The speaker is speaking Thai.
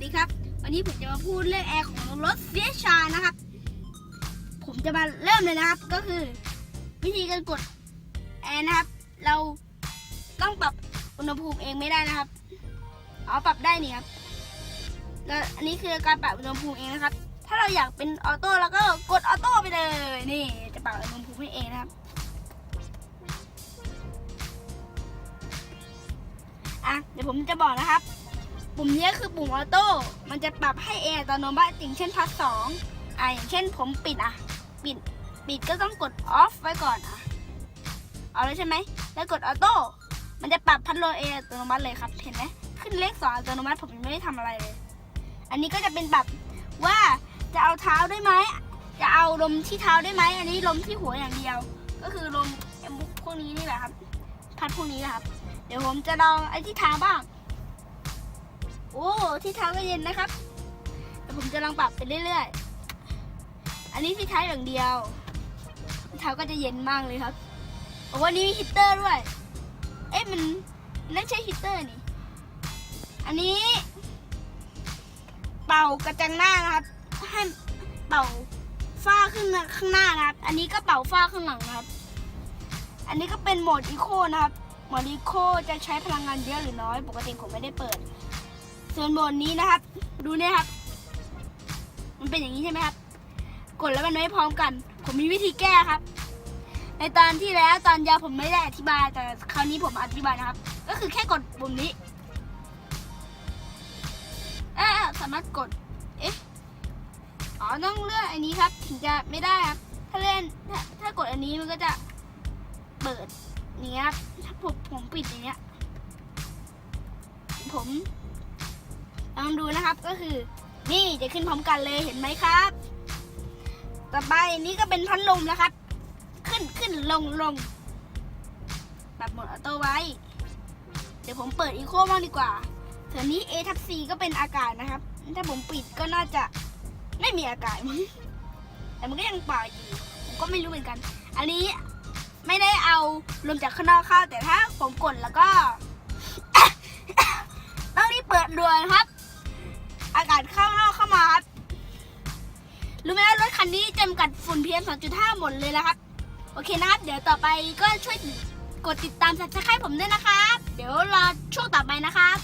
ดีครับวันนี้ผมจะมาพูดเรื่องแอร์ของรถเฟียสชานะครับผมจะมาเริ่มเลยนะครับก็คือวิธีการกดแอร์นะครับเราต้องปรับอุณหภูมิเองไม่ได้นะครับปรับได้นี่ครับแล้วอันนี้คือการปรับอุณหภูมิเองนะครับถ้าเราอยากเป็นออโต้เราก็กดออโต้ไปเลยนี่จะปรับอุณหภูมิให้เองนะครับเดี๋ยวผมจะบอกนะครับปุ่มนี้คือปุ่มออโต้มันจะปรับให้เองอัตโนมัติอย่างเช่นพัด2อย่างเช่นผมปิดปิดก็ต้องกดออฟไว้ก่อนเอาเลยใช่ไหมแล้วกดออโต้มันจะปรับพัดลมเองอัตโนมัติเลยครับเห็นไหมขึ้นเลข2อัตโนมัติผมยังไม่ได้ทำอะไรเลยอันนี้ก็จะเป็นปรับว่าจะเอาเท้าได้ไหมจะเอาลมที่เท้าได้ไหมอันนี้ลมที่หัวอย่างเดียวก็คือลมพวกนี้นี่แหละครับพัดพวกนี้นะครับเดี๋ยวผมจะลองไอ้ที่เท้าบ้างโอ้ที่เท้าก็เย็นนะครับแต่ผมจะลองปรับไปเรื่อยๆอันนี้ที่เท้าอย่างเดียวที่เท้าก็จะเย็นมากเลยครับวันนี้มีฮีตเตอร์ด้วยมันนั่นใช่ฮีตเตอร์นี่อันนี้เป่ากระจังหน้านะครับให้เป่าฝ้าขึ้นข้างหน้านะครับอันนี้ก็เป่าฝ้าข้างหลังนะครับอันนี้ก็เป็นโหมดอีโคนะครับโหมดอีโคจะใช้พลังงานเยอะหรือน้อยปกติผมไม่ได้เปิดส่วนโหมดนี้นะครับดูเนี่ยครับมันเป็นอย่างนี้ใช่ไหมครับกดแล้วมันไม่พร้อมกันผมมีวิธีแก้ครับในตอนที่แล้วตอนยาวผมไม่ได้อธิบายแต่คราวนี้ผมอธิบายนะครับก็คือแค่กดปุ่มนี้สามารถกดต้องเลื่อนอันนี้ครับถึงจะไม่ได้ครับถ้ากดอันนี้มันก็จะเปิดอย่างเงี้ยครับถ้าผมปิดอย่างเงี้ยผมลองดูนะครับก็คือนี่จะขึ้นพร้อมกันเลยเห็นไหมครับต่อไปนี้ก็เป็นพัดลมแล้วครับขึ้นลงปรับโหมดออโต้ไว้เดี๋ยวผมเปิดอีโคบ้างดีกว่าส่วนนี้ A/C ก็เป็นอากาศนะครับถ้าผมปิดก็น่าจะไม่มีอากาศมั้งแต่มันก็ยังเป่าอยู่ผมก็ไม่รู้เหมือนกันอันนี้ไม่ได้เอาลมจากข้างนอกเข้าแต่ถ้าผมกดแล้วก็ ต้องรีบเปิดด่วนครับอากาศข้างนอกเข้ามาครับรู้ไหมว่ารถคันนี้จำกัดฝุ่น PM 2.5 หมดเลยนะครับโอเคนะครับเดี๋ยวต่อไปก็ช่วยกดติดตาม Subscribe ผมด้วยนะครับเดี๋ยวรอช่วงต่อไปนะครับ